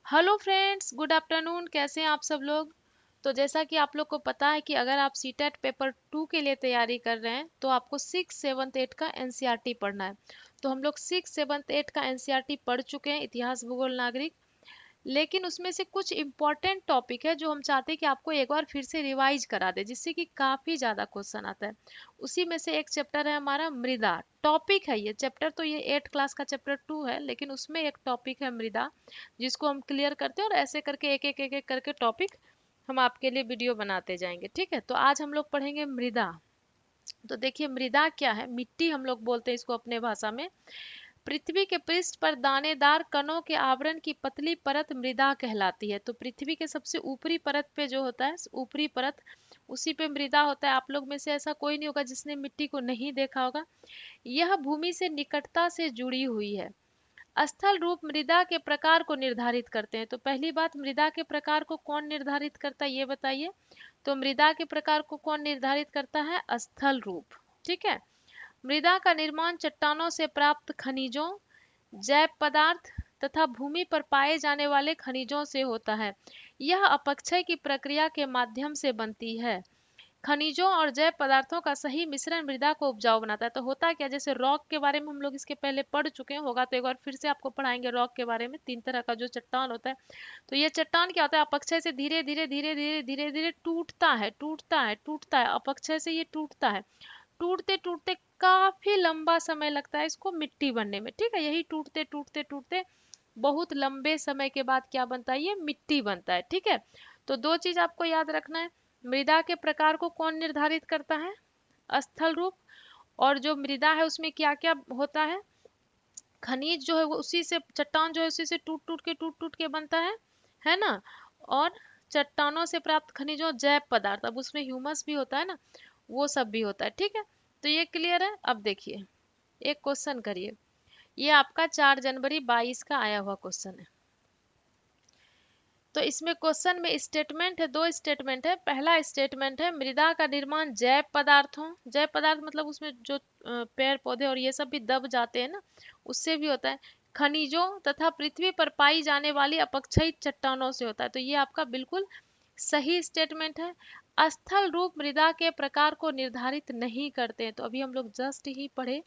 Hello friends, good afternoon. कैसे हैं आप सब लोग। तो जैसा कि आप लोग को पता है कि अगर आप सीटेट पेपर 2 के लिए तैयारी कर रहे हैं तो आपको 6, 7, 8 का एनसीईआरटी पढ़ना है। तो हम लोग 6, 7, 8 का एनसीईआरटी पढ़ चुके हैं, इतिहास भूगोल नागरिक। लेकिन उसमें से कुछ इम्पोर्टेंट टॉपिक है जो हम चाहते हैं कि आपको एक बार फिर से रिवाइज करा दे, जिससे कि काफी ज्यादा क्वेश्चन आता है। उसी में से एक चैप्टर है हमारा मृदा। टॉपिक है ये चैप्टर, तो ये 8 क्लास का चैप्टर 2 है, लेकिन उसमें एक टॉपिक है मृदा, जिसको हम क्लियर करते हैं और ऐसे करके एक एक करके टॉपिक हम आपके लिए वीडियो बनाते जाएंगे। ठीक है, तो आज हम लोग पढ़ेंगे मृदा। तो देखिए, मृदा क्या है। मिट्टी हम लोग बोलते हैं इसको अपने भाषा में। पृथ्वी के पृष्ठ पर दानेदार कणों के आवरण की पतली परत मृदा कहलाती है। तो पृथ्वी के सबसे ऊपरी परत पे जो होता है, ऊपरी परत, उसी पे मृदा होता है। आप लोग में से ऐसा कोई नहीं होगा जिसने मिट्टी को नहीं देखा होगा। यह भूमि से निकटता से जुड़ी हुई है। स्थल रूप मृदा के प्रकार को निर्धारित करते हैं। तो पहली बात, मृदा के प्रकार को कौन निर्धारित करता है ये बताइए। तो मृदा के प्रकार को कौन निर्धारित करता है? स्थल रूप। ठीक है। मृदा का निर्माण चट्टानों से प्राप्त खनिजों, जैव पदार्थ तथा भूमि पर पाए जाने वाले खनिजों से होता है। यह अपक्षय की प्रक्रिया के माध्यम से बनती है। खनिजों और जैव पदार्थों का सही मिश्रण मृदा को उपजाऊ बनाता है। तो होता क्या, जैसे रॉक के बारे में हम लोग इसके पहले पढ़ चुके हैं, होगा तो एक बार फिर से आपको पढ़ाएंगे रॉक के बारे में। 3 तरह का जो चट्टान होता है। तो ये चट्टान क्या होता है, अपक्षय से धीरे धीरे धीरे धीरे धीरे धीरे टूटता है, टूटता है, टूटता है। अपक्षय से ये टूटता है। टूटते टूटते काफी लंबा समय लगता है इसको मिट्टी बनने में। ठीक है, यही टूटते टूटते टूटते बहुत लंबे समय के बाद क्या बनता है, ये मिट्टी बनता है। ठीक है। तो दो चीज आपको याद रखना है। मृदा के प्रकार को कौन निर्धारित करता है? स्थल रूप। और जो मृदा है उसमें क्या क्या होता है? खनिज जो है वो उसी से, चट्टान जो है उसी से टूट टूट के बनता है ना। और चट्टानों से प्राप्त खनिजों, जैव पदार्थ, अब उसमें ह्यूमस भी होता है ना, वो सब भी होता है। ठीक है, तो ये क्लियर है। अब देखिए, एक क्वेश्चन करिए। ये आपका 4 जनवरी 22 का आया हुआ क्वेश्चन है। तो इसमें क्वेश्चन में स्टेटमेंट है, 2 स्टेटमेंट है। पहला स्टेटमेंट है, मृदा का निर्माण जैव पदार्थों, जैव पदार्थ मतलब उसमें जो पेड़ पौधे और ये सब भी दब जाते हैं ना, उससे भी होता है। खनिजों तथा पृथ्वी पर पाई जाने वाली अपक्षयित चट्टानों से होता है। तो ये आपका बिल्कुल सही स्टेटमेंट है। स्थल रूप मृदा के प्रकार को निर्धारित नहीं करते हैं। तो अभी हम लोग जस्ट ही पढ़े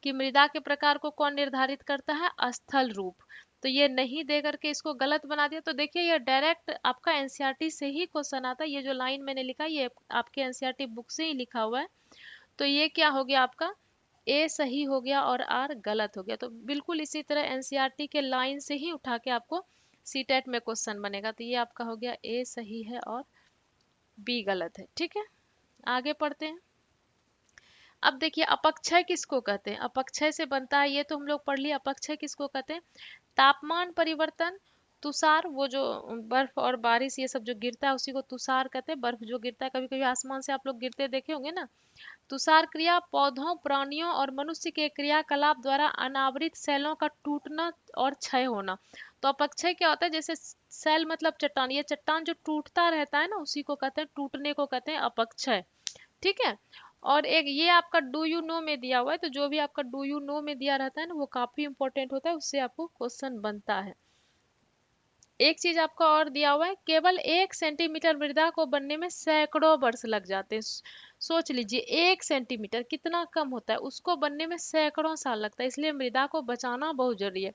कि मृदा के प्रकार को कौन निर्धारित करता है? स्थल रूप। तो ये नहीं दे करके इसको गलत बना दिया। तो देखिए, ये डायरेक्ट आपका एनसीईआरटी से ही क्वेश्चन आता है। ये जो लाइन मैंने लिखा है ये आपके एनसीईआरटी बुक से ही लिखा हुआ है। तो ये क्या हो गया आपका? ए सही हो गया और आर गलत हो गया। तो बिल्कुल इसी तरह एनसीईआरटी के लाइन से ही उठा के आपको सीटेट में क्वेश्चन बनेगा। तो ये आपका हो गया ए सही है और बी गलत है। ठीक है, आगे पढ़ते हैं। अब देखिए, अपक्षय किसको कहते हैं? अपक्षय से बनता है, ये तो हम लोग पढ़ लिए। अपक्षय किसको कहते हैं? तापमान परिवर्तन, तुषार, वो जो बर्फ और बारिश ये सब जो गिरता है उसी को तुषार कहते हैं। बर्फ जो गिरता है, कभी कभी आसमान से आप लोग गिरते देखे होंगे ना। तुषार क्रिया पौधों, प्राणियों और मनुष्य के क्रियाकलाप द्वारा अनावृत सेलों का टूटना और क्षय होना। तो अपक्षय क्या होता है? जैसे सेल मतलब चट्टान, ये चट्टान जो टूटता रहता है ना, उसी को कहते हैं, टूटने को कहते हैं अपक्षय। ठीक है। और एक ये आपका डू यू नो में दिया हुआ है। तो जो भी आपका डू यू नो में दिया रहता है ना, वो काफी इंपॉर्टेंट होता है, उससे आपको क्वेश्चन बनता है। एक चीज आपका और दिया हुआ है, केवल 1 सेंटीमीटर मृदा को बनने में सैकड़ों वर्ष लग जाते हैं। सोच लीजिए, 1 सेंटीमीटर कितना कम होता है, उसको बनने में सैकड़ों साल लगता है। इसलिए मृदा को बचाना बहुत जरूरी है,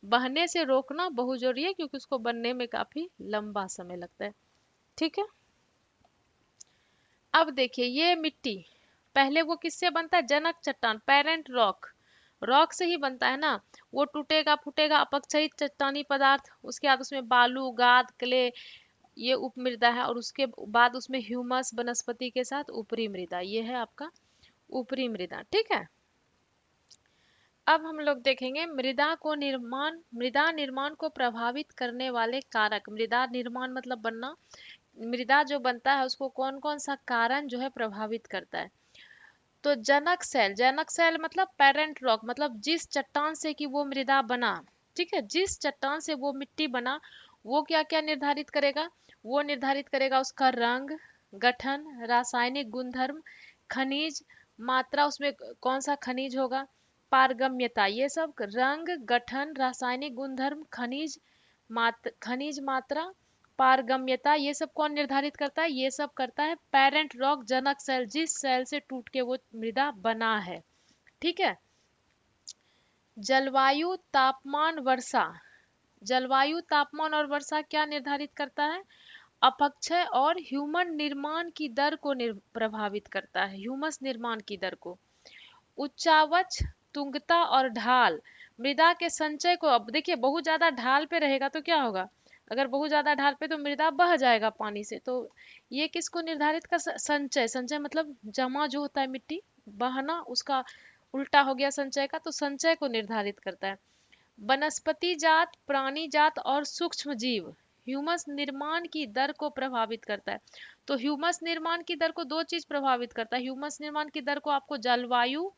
बहने से रोकना बहुत जरूरी है, क्योंकि उसको बनने में काफी लंबा समय लगता है। ठीक है। अब देखिए, ये मिट्टी पहले वो किससे बनता है? जनक चट्टान, पेरेंट रॉक, रॉक से ही बनता है ना। वो टूटेगा फूटेगा अपक्षयित चट्टानी पदार्थ, उसके बाद उसमें बालू, गाद, क्ले, ये उपमृदा है। और उसके बाद उसमें ह्यूमस वनस्पति के साथ ऊपरी मृदा, ये है आपका ऊपरी मृदा। ठीक है। अब हम लोग देखेंगे मृदा निर्माण को प्रभावित करने वाले कारक। मृदा निर्माण मतलब बनना, मृदा जो बनता है उसको कौन कौन सा कारण जो है प्रभावित करता है। तो जनक सेल, जनक सेल मतलब पेरेंट रॉक, मतलब जिस चट्टान से कि वो मृदा बना। ठीक है, जिस चट्टान से वो मिट्टी बना, वो क्या क्या निर्धारित करेगा? वो निर्धारित करेगा उसका रंग, गठन, रासायनिक गुणधर्म, खनिज मात्रा, उसमें कौन सा खनिज होगा, पारगम्यता, ये सब रंग, गठन, रासायनिक गुणधर्म, खनिज खनिज मात्रा, पारगम्यता, ये सब कौन निर्धारित करता है? ये सब करता है पेरेंट रॉक, जनक सेल, जिस सेल से टूट के वो मृदा बना है। ठीक है। जलवायु, तापमान, वर्षा। जलवायु, तापमान और वर्षा क्या निर्धारित करता है? अपक्षय और ह्यूमन निर्माण की दर को प्रभावित करता है, ह्यूमस निर्माण की दर को। उच्चावच, तुंगता और ढाल, मृदा के संचय को। अब देखिए बहुत ज्यादा ढाल पे रहेगा तो क्या होगा? अगर बहुत ज्यादा ढाल पे तो मृदा बह जाएगा पानी से। तो ये किसको निर्धारित कर? संचय। संचय मतलब जमा जो होता है मिट्टी, बहना, उसका उल्टा हो गया संचय का, तो संचय को निर्धारित करता है। वनस्पति जात, प्राणी जात और सूक्ष्म जीव ह्यूमस निर्माण की दर को प्रभावित करता है। तो ह्यूमस निर्माण की दर को दो चीज प्रभावित करता है। ह्यूमस निर्माण की दर को आपको जलवायु,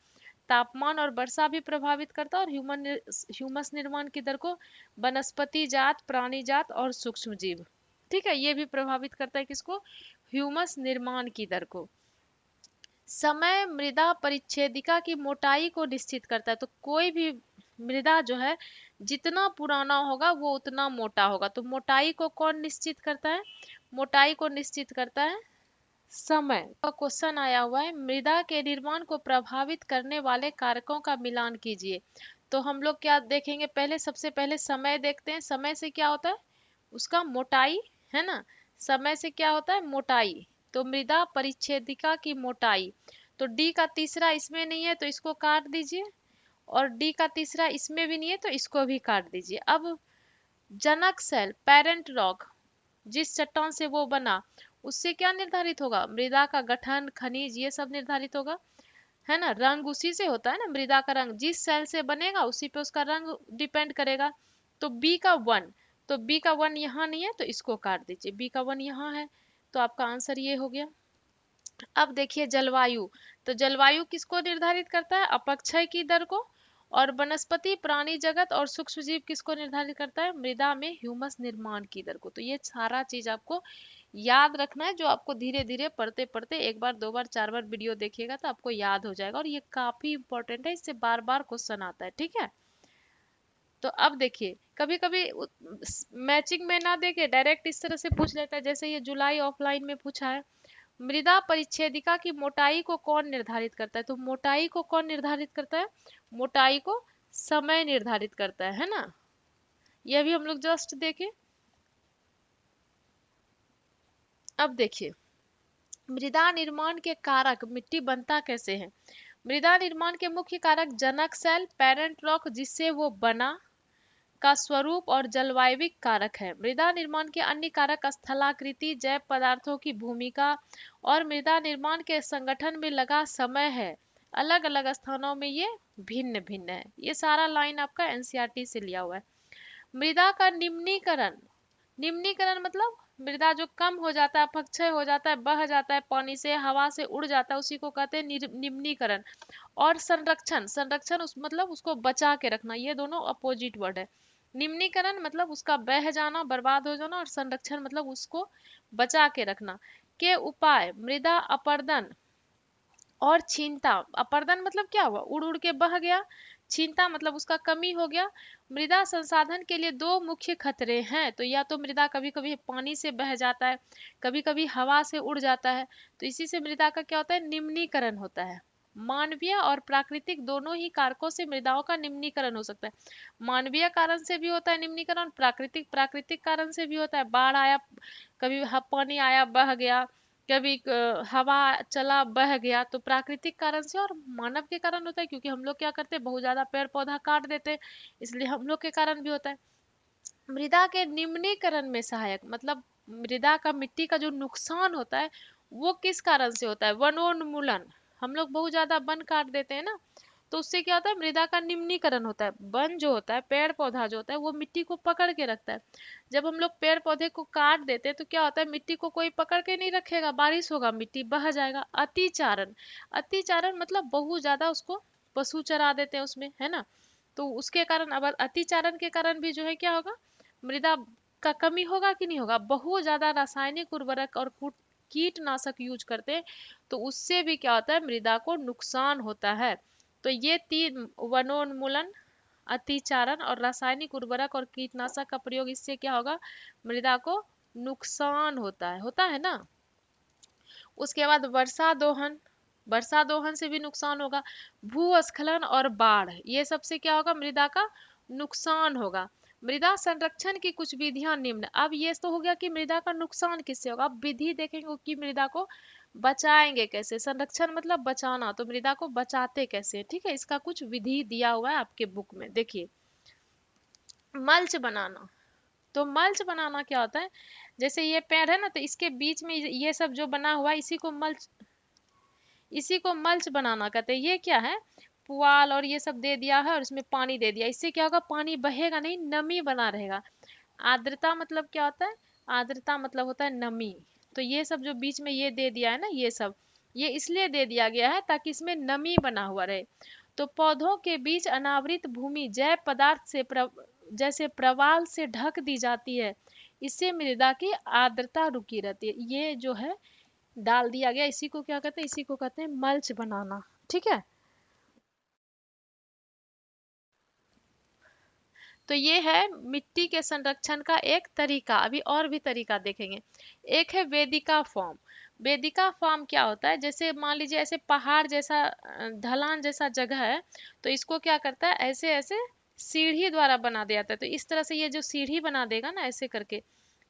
तापमान और वर्षा भी प्रभावित करता है, और ह्यूमस निर्माण की दर को वनस्पति जात, प्राणी जात और सूक्ष्म जीव, ठीक है, ये भी प्रभावित करता है। किसको? ह्यूमस निर्माण की दर को। समय मृदा परिच्छेदिका की मोटाई को निश्चित करता है। तो कोई भी मृदा जो है जितना पुराना होगा वो उतना मोटा होगा। तो मोटाई को कौन निश्चित करता है? मोटाई को निश्चित करता है समय। का क्वेश्चन आया हुआ है, मृदा के निर्माण को प्रभावित करने वाले कारकों का मिलान कीजिए। तो हम लोग क्या देखेंगे? पहले सबसे पहले समय देखते हैं। समय से क्या होता है? उसका मोटाई, है ना। समय से क्या होता है? मोटाई। तो मृदा परिच्छेदिका की मोटाई, तो डी का तीसरा इसमें नहीं है तो इसको काट दीजिए, और डी का तीसरा इसमें भी नहीं है तो इसको भी काट दीजिए। अब जनक सेल, पेरेंट रॉक, जिस चट्टान से वो बना, उससे क्या निर्धारित होगा? मृदा का गठन, खनिज, ये सब निर्धारित होगा, है ना। रंग उसी से होता है ना, मृदा का रंग जिस सेल से बनेगा उसी पे उसका रंग डिपेंड करेगा। तो बी का वन, तो बी का वन यहाँ नहीं है तो इसको काट दीजिए, बी का वन यहाँ है, तो आपका आंसर ये हो गया। अब देखिए जलवायु, तो जलवायु किसको निर्धारित करता है? अपक्षय की दर को। और वनस्पति, प्राणी जगत और सूक्ष्म जीव किसको निर्धारित करता है? मृदा में ह्यूमस निर्माण की दर को। तो ये सारा चीज आपको याद रखना है, जो आपको धीरे धीरे पढ़ते पढ़ते एक बार, दो बार, चार बार वीडियो देखिएगा तो आपको याद हो जाएगा, और ये काफी इंपॉर्टेंट है, इससे बार बार क्वेश्चन आता है। ठीक है। तो अब देखिए कभी कभी मैचिंग में ना देके डायरेक्ट इस तरह से पूछ लेता है, जैसे ये जुलाई ऑफलाइन में पूछा है, मृदा परिच्छेदिका की मोटाई को कौन निर्धारित करता है? तो मोटाई को कौन निर्धारित करता है? मोटाई को समय निर्धारित करता है ना। यह भी हम लोग जस्ट देखें। अब देखिए मृदा निर्माण के कारक, मिट्टी बनता कैसे है? मृदा निर्माण के मुख्य कारक जनक सेल, पेरेंट रॉक जिससे वो बना, का स्वरूप और जलवायविक कारक है। मृदा निर्माण के अन्य कारक स्थलाकृति, जैव पदार्थों की भूमिका और मृदा निर्माण के संगठन में लगा समय है। अलग अलग स्थानों में ये भिन्न भिन्न है। ये सारा लाइन आपका एनसीईआरटी से लिया हुआ है। मृदा का निम्नीकरण, निम्नीकरण मतलब मृदा जो कम हो जाता है, अपक्षय हो जाता है, बह जाता है पानी से, हवा से उड़ जाता है, उसी को कहते हैं निम्नीकरण। और संरक्षण, संरक्षण उस मतलब उसको बचा के रखना, ये दोनों अपोजिट वर्ड है। निम्नीकरण मतलब उसका बह जाना, बर्बाद हो जाना, और संरक्षण मतलब उसको बचा के रखना। के उपाय, मृदा अपरदन और छीनता। अपरदन मतलब क्या हुआ? उड़ उड़ के बह गया। छीनता मतलब उसका कमी हो गया। मृदा संसाधन के लिए दो मुख्य खतरे हैं, तो या तो मृदा कभी कभी पानी से बह जाता है, कभी कभी हवा से उड़ जाता है, तो इसी से मृदा का क्या होता है? निम्नीकरण होता है। मानवीय और प्राकृतिक दोनों ही कारकों से मृदाओं का निम्नीकरण हो सकता है। मानवीय कारण से भी होता है निम्नीकरण, प्राकृतिक प्राकृतिक कारण से भी होता है। बाढ़ आया, कभी पानी आया बह गया, कभी हवा चला बह गया, तो प्राकृतिक कारण से। और मानव के कारण होता है, क्योंकि हम लोग क्या करते हैं? बहुत ज्यादा पेड़ पौधा काट देते हैं, इसलिए हम लोग के कारण भी होता है। मृदा के निम्नीकरण में सहायक मतलब मृदा का, मिट्टी का जो नुकसान होता है वो किस कारण से होता है? वनोन्मूलन। हम लोग बहुत ज्यादा वन काट देते हैं ना, तो उससे क्या होता है? मृदा का निम्नीकरण होता है। वन जो होता है, पेड़ पौधा जो होता है, वो मिट्टी को पकड़ के रखता है। जब हम लोग पेड़ पौधे को काट देते हैं तो क्या होता है? मिट्टी को कोई पकड़ के नहीं रखेगा, बारिश होगा मिट्टी बह जाएगा। अतिचारण, अतिचारण मतलब बहुत ज्यादा उसको पशु चरा देते हैं उसमें, है ना। तो उसके कारण, अब अतिचारण के कारण भी जो है क्या होगा? मृदा का कमी होगा कि नहीं होगा? बहुत ज्यादा रासायनिक उर्वरक और कीटनाशक यूज करते हैं, तो उससे भी क्या होता है? मृदा को नुकसान होता है। तो ये तीन, वनोन्मूलन, अतिचारण और रासायनिक उर्वरक और कीटनाशक का प्रयोग, इससे क्या होगा, मृदा को नुकसान होता है ना। उसके बाद वर्षा दोहन, वर्षा दोहन से भी नुकसान होगा। भूस्खलन और बाढ़, ये सबसे क्या होगा, मृदा का नुकसान होगा। मृदा संरक्षण की कुछ विधियां निम्न। अब ये तो हो गया कि मृदा का नुकसान किससे होगा। अब विधि देखेंगे कि मृदा को बचाएंगे कैसे। संरक्षण मतलब बचाना, तो मृदा को बचाते कैसे, ठीक है, इसका कुछ विधि दिया हुआ है आपके बुक में, देखिए। मल्च बनाना, तो मल्च बनाना क्या होता है, जैसे ये पेड़ है ना, तो इसके बीच में ये सब जो बना हुआ है, इसी को मल्च बनाना कहते हैं। ये क्या है, पुआल और ये सब दे दिया है और इसमें पानी दे दिया, इससे क्या होगा, पानी बहेगा नहीं, नमी बना रहेगा। आर्द्रता मतलब क्या होता है, आर्द्रता मतलब होता है नमी। तो ये सब जो बीच में ये दे दिया है ना, ये सब ये इसलिए दे दिया गया है ताकि इसमें नमी बना हुआ रहे। तो पौधों के बीच अनावृत भूमि जैव पदार्थ से जैसे प्रवाल से ढक दी जाती है, इससे मृदा की आर्द्रता रुकी रहती है। ये जो है डाल दिया गया, इसी को क्या कहते हैं, इसी को कहते हैं मल्च बनाना, ठीक है। तो ये है मिट्टी के संरक्षण का एक तरीका। अभी और भी तरीका देखेंगे। एक है वेदिका फॉर्म। वेदिका फॉर्म क्या होता है, जैसे मान लीजिए ऐसे पहाड़ जैसा ढलान जैसा जगह है, तो इसको क्या करता है, ऐसे ऐसे सीढ़ी द्वारा बना दिया जाता है। तो इस तरह से ये जो सीढ़ी बना देगा ना, ऐसे करके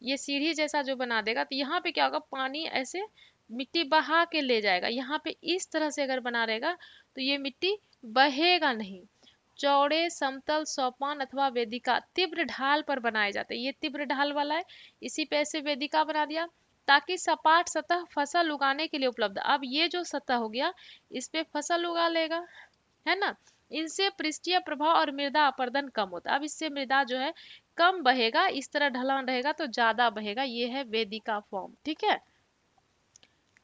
ये सीढ़ी जैसा जो बना देगा, तो यहाँ पे क्या होगा, पानी ऐसे मिट्टी बहा के ले जाएगा। यहाँ पे इस तरह से अगर बना रहेगा तो ये मिट्टी बहेगा नहीं। चौड़े समतल सोपान अथवा वेदिका तीव्र ढाल पर बनाए जाते हैं। ये तीव्र ढाल वाला है, इसी पे ऐसे वेदिका बना दिया ताकि सपाट सतह फसल उगाने के लिए उपलब्ध। अब ये जो सतह हो गया, इस पे फसल उगा लेगा, है ना। इनसे पृष्ठीय प्रभाव और मृदा अपरदन कम होता है। अब इससे मृदा जो है कम बहेगा, इस तरह ढलान रहेगा तो ज्यादा बहेगा। ये है वेदिका फॉर्म, ठीक है।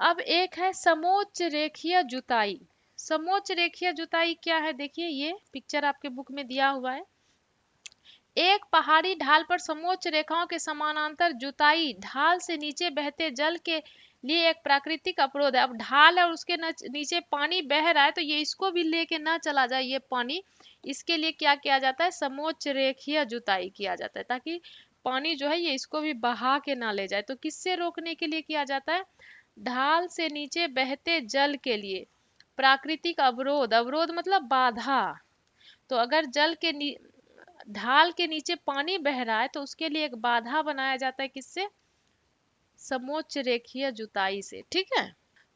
अब एक है समोच्च रेखीय जुताई। समोच्च रेखीय जुताई क्या है, देखिए ये पिक्चर आपके बुक में दिया हुआ है। एक पहाड़ी ढाल पर समोच्च रेखाओं के समानांतर जुताई ढाल से नीचे बहते जल के लिए एक प्राकृतिक अवरोध है। अब ढाल है और उसके नीचे पानी बह रहा है, तो ये इसको भी लेके ना चला जाए ये पानी, इसके लिए क्या किया जाता है, समोच्च रेखीय जुताई किया जाता है, ताकि पानी जो है ये इसको भी बहा के ना ले जाए। तो किससे रोकने के लिए किया जाता है, ढाल से नीचे बहते जल के लिए प्राकृतिक अवरोध। अवरोध मतलब बाधा। तो अगर ढाल के नीचे पानी बह रहा है तो उसके लिए एक बाधा बनाया जाता है, किससे, समोच्च रेखीय जुताई से, ठीक है।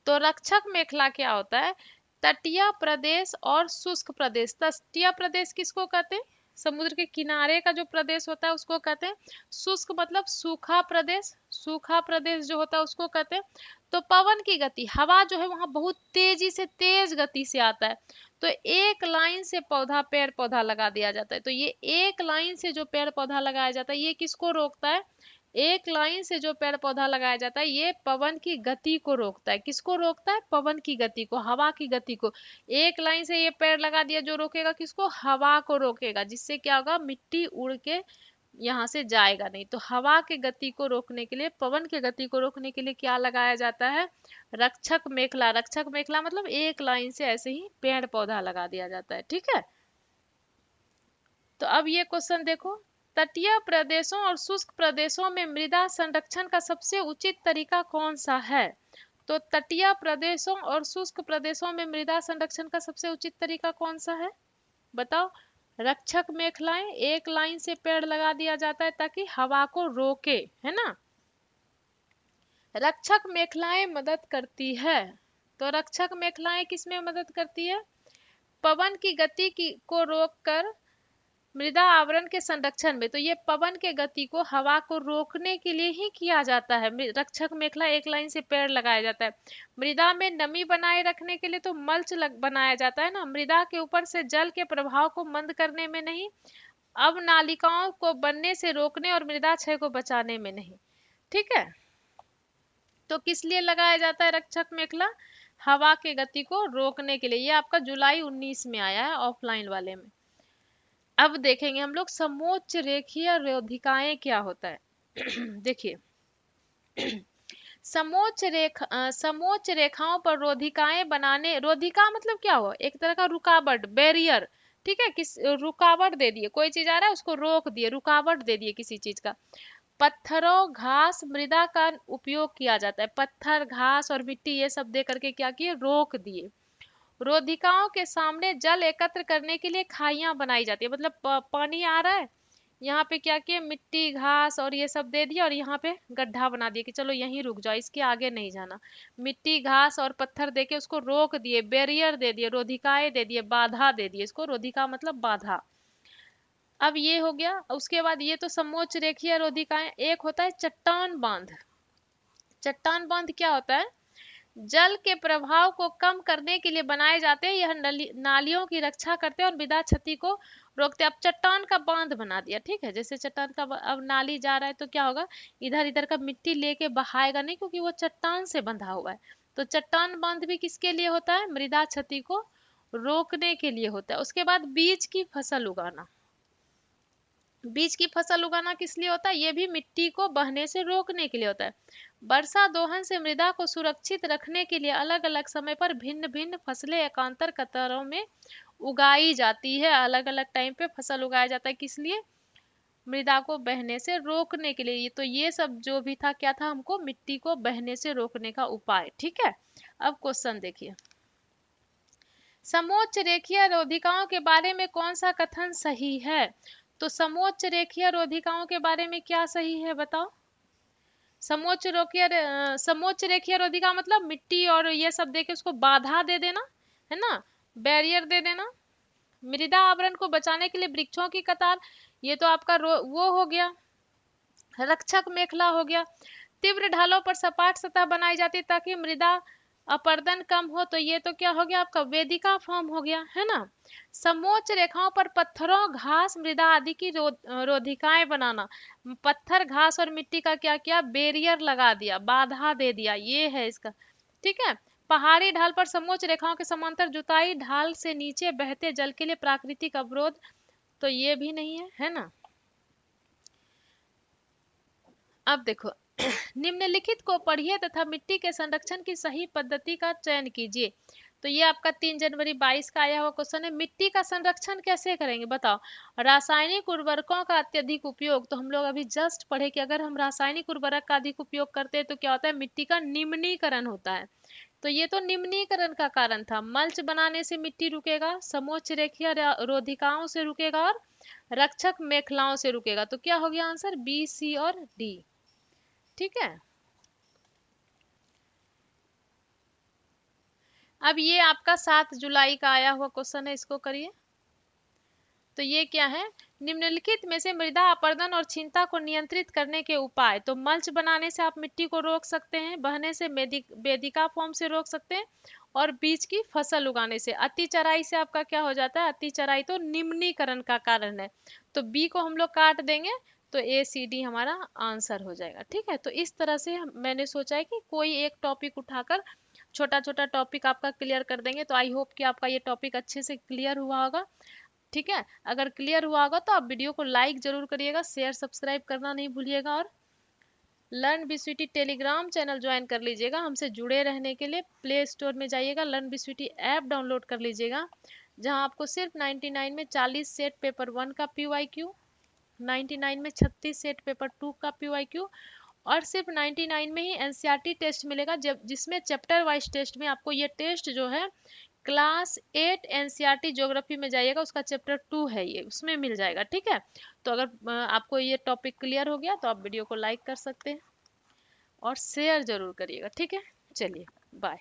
तो रक्षक मेखला क्या होता है, तटीय प्रदेश और शुष्क प्रदेश। तटीय प्रदेश किसको कहते हैं, समुद्र के किनारे का जो प्रदेश होता है उसको कहते हैं। शुष्क मतलब सूखा प्रदेश, सूखा प्रदेश जो होता है उसको कहते हैं। तो पवन की गति, हवा जो है वहां बहुत तेजी से, तेज गति से आता है, तो एक लाइन से पेड़ पौधा लगा दिया जाता है। तो ये एक लाइन से जो पेड़ पौधा लगाया जाता है, ये किसको रोकता है, एक लाइन से जो पेड़ पौधा लगाया जाता है ये पवन की गति को रोकता है। किसको रोकता है, पवन की गति को, हवा की गति को। एक लाइन से ये पेड़ लगा दिया, जो रोकेगा किसको, हवा को रोकेगा, जिससे क्या होगा, मिट्टी उड़ के यहाँ से जाएगा नहीं। तो हवा के गति को रोकने के लिए, पवन के गति को रोकने के लिए क्या लगाया जाता है, रक्षक मेखला। रक्षक मेखला मतलब एक लाइन से ऐसे ही पेड़ पौधा लगा दिया जाता है, ठीक है। तो अब ये क्वेश्चन देखो, तटीय प्रदेशों और शुष्क प्रदेशों में मृदा संरक्षण का सबसे उचित तरीका कौन सा है। तो तटीय प्रदेशों और शुष्क प्रदेशों में मृदा संरक्षण का सबसे उचित तरीका कौन सा है, बताओ। रक्षक मेखलाएं, एक लाइन से पेड़ लगा दिया जाता है ताकि हवा को रोके, है ना। रक्षक मेखलाएं मदद करती है, तो रक्षक मेखलाएं किसमें मदद करती है, पवन की गति की को रोककर मृदा आवरण के संरक्षण में। तो ये पवन के गति को, हवा को रोकने के लिए ही किया जाता है। रक्षक मेखला एक लाइन से पेड़ लगाया जाता है। मृदा में नमी बनाए रखने के लिए तो मल्च बनाया जाता है ना, मृदा के ऊपर से जल के प्रभाव को मंद करने में नहीं, अब नालिकाओं को बनने से रोकने और मृदा क्षय को बचाने में नहीं, ठीक है। तो किस लिए लगाया जाता है रक्षक मेखला, हवा के गति को रोकने के लिए। ये आपका जुलाई 19 में आया है ऑफलाइन वाले में। अब देखेंगे हम लोग समोच्च रेखीय रोधिकाएं क्या होता है। देखिए, समोच्च रेखाओं पर रोधिकाएं बनाने, रोधिका मतलब क्या हुआ, एक तरह का रुकावट, बैरियर, ठीक है, किस रुकावट दे दिए, कोई चीज आ रहा है उसको रोक दिए, रुकावट दे दिए किसी चीज का। पत्थरों घास मृदा का उपयोग किया जाता है, पत्थर घास और मिट्टी ये सब दे करके क्या किए, रोक दिए। रोधिकाओं के सामने जल एकत्र करने के लिए खाइयां बनाई जाती है, मतलब पानी आ रहा है, यहाँ पे क्या किया, मिट्टी घास और ये सब दे दिया और यहाँ पे गड्ढा बना दिया कि चलो यहीं रुक जाओ, इसके आगे नहीं जाना। मिट्टी घास और पत्थर देके उसको रोक दिए, बैरियर दे दिए, रोधिकाएं दे दिए, बाधा दे दिए, इसको रोधिका मतलब बाधा। अब ये हो गया, उसके बाद ये तो समोच्च रेखीय रोधिकाएं। एक होता है चट्टान बांध। चट्टान बांध क्या होता है, जल के प्रभाव को कम करने के लिए बनाए जाते हैं, यह नालियों की रक्षा करते हैं और मृदा क्षति को रोकते हैं। अब चट्टान का बांध बना दिया, ठीक है, जैसे चट्टान का अब नाली जा रहा है तो क्या होगा, इधर इधर का मिट्टी लेके बहाएगा नहीं, क्योंकि वो चट्टान से बंधा हुआ है। तो चट्टान बांध भी किसके लिए होता है, मृदा क्षति को रोकने के लिए होता है। उसके बाद बीज की फसल उगाना। बीज की फसल उगाना किस लिए होता है, ये भी मिट्टी को बहने से रोकने के लिए होता है। वर्षा दोहन से मृदा को सुरक्षित रखने के लिए अलग अलग समय पर भिन्न भिन्न फसलें एकांतर कतारों में उगाई जाती है, अलग अलग टाइम पे फसल उगाया जाता है, किस लिए, मृदा को बहने से रोकने के लिए। तो ये सब जो भी था क्या था, हमको मिट्टी को बहने से रोकने का उपाय। ठीक है, अब क्वेश्चन देखिए, समोच्च रेखीय रोधिकाओं के बारे में कौन सा कथन सही है। तो समोच्च रेखीय रोधिकाओं के बारे में क्या सही है बताओ। समोच्च रेखीय रोधिका मतलब मिट्टी और ये सब देके उसको बाधा दे देना, है ना, बैरियर दे देना। मृदा आवरण को बचाने के लिए वृक्षों की कतार, ये तो आपका वो हो गया, रक्षक मेखला हो गया। तीव्र ढालों पर सपाट सतह बनाई जाती ताकि मृदा अपरदन कम हो, तो ये तो क्या हो गया आपका वेदिका फॉर्म हो गया, है ना। समोच्च रेखाओं पर पत्थरों घास मृदा आदि की रोधिकाएं बनाना, पत्थर घास और मिट्टी का क्या किया, बेरियर लगा दिया, बाधा दे दिया, ये है इसका। ठीक है, पहाड़ी ढाल पर समोच्च रेखाओं के समांतर जुताई, ढाल से नीचे बहते जल के लिए प्राकृतिक अवरोध, तो ये भी नहीं है, है ना। अब देखो निम्नलिखित को पढ़िए तथा मिट्टी के संरक्षण की सही पद्धति का चयन कीजिए। तो ये आपका 3 जनवरी 22 का आया हुआ क्वेश्चन है। मिट्टी का संरक्षण कैसे करेंगे बताओ। रासायनिक उर्वरकों का अत्यधिक उपयोग, तो हम लोग अभी जस्ट पढ़े कि अगर हम रासायनिक उर्वरक का अधिक उपयोग करते हैं तो क्या होता है, मिट्टी का निम्नीकरण होता है। तो ये तो निम्नीकरण का कारण था। मल्च बनाने से मिट्टी रुकेगा, समोच्च रेखीय रोधिकाओं से रुकेगा और रक्षक मेखलाओं से रुकेगा। तो क्या हो गया आंसर, बी, सी और डी। ठीक है, अब ये आपका 7 जुलाई का आया हुआ क्वेश्चन है, इसको करिए। तो ये क्या है, निम्नलिखित में से मृदा अपरदन और क्षीणता को नियंत्रित करने के उपाय। तो मल्च बनाने से आप मिट्टी को रोक सकते हैं, बहने से वेदिका फॉर्म से रोक सकते हैं, और बीज की फसल उगाने से। अति चराई से आपका क्या हो जाता है, अति चराई तो निम्नीकरण का कारण है, तो बी को हम लोग काट देंगे, तो ए सी डी हमारा आंसर हो जाएगा। ठीक है, तो इस तरह से मैंने सोचा है कि कोई एक टॉपिक उठाकर छोटा छोटा टॉपिक आपका क्लियर कर देंगे। तो आई होप कि आपका ये टॉपिक अच्छे से क्लियर हुआ होगा। ठीक है, अगर क्लियर हुआ होगा तो आप वीडियो को लाइक जरूर करिएगा, शेयर सब्सक्राइब करना नहीं भूलिएगा, और लर्न बीस्वीटी टेलीग्राम चैनल ज्वाइन कर लीजिएगा। हमसे जुड़े रहने के लिए प्ले स्टोर में जाइएगा, लर्न बीस्वीटी ऐप डाउनलोड कर लीजिएगा, जहां आपको सिर्फ 99 में 40 सेट पेपर 1 का PYQ, 99 में 36 सेट पेपर 2 का PYQ, और सिर्फ 99 में ही एनसीईआरटी टेस्ट मिलेगा, जब जिसमें चैप्टर वाइज टेस्ट में आपको ये टेस्ट जो है क्लास 8 एनसीईआरटी ज्योग्राफी में जाइएगा, उसका चैप्टर 2 है ये, उसमें मिल जाएगा। ठीक है, तो अगर आपको ये टॉपिक क्लियर हो गया तो आप वीडियो को लाइक कर सकते हैं और शेयर जरूर करिएगा। ठीक है, चलिए बाय।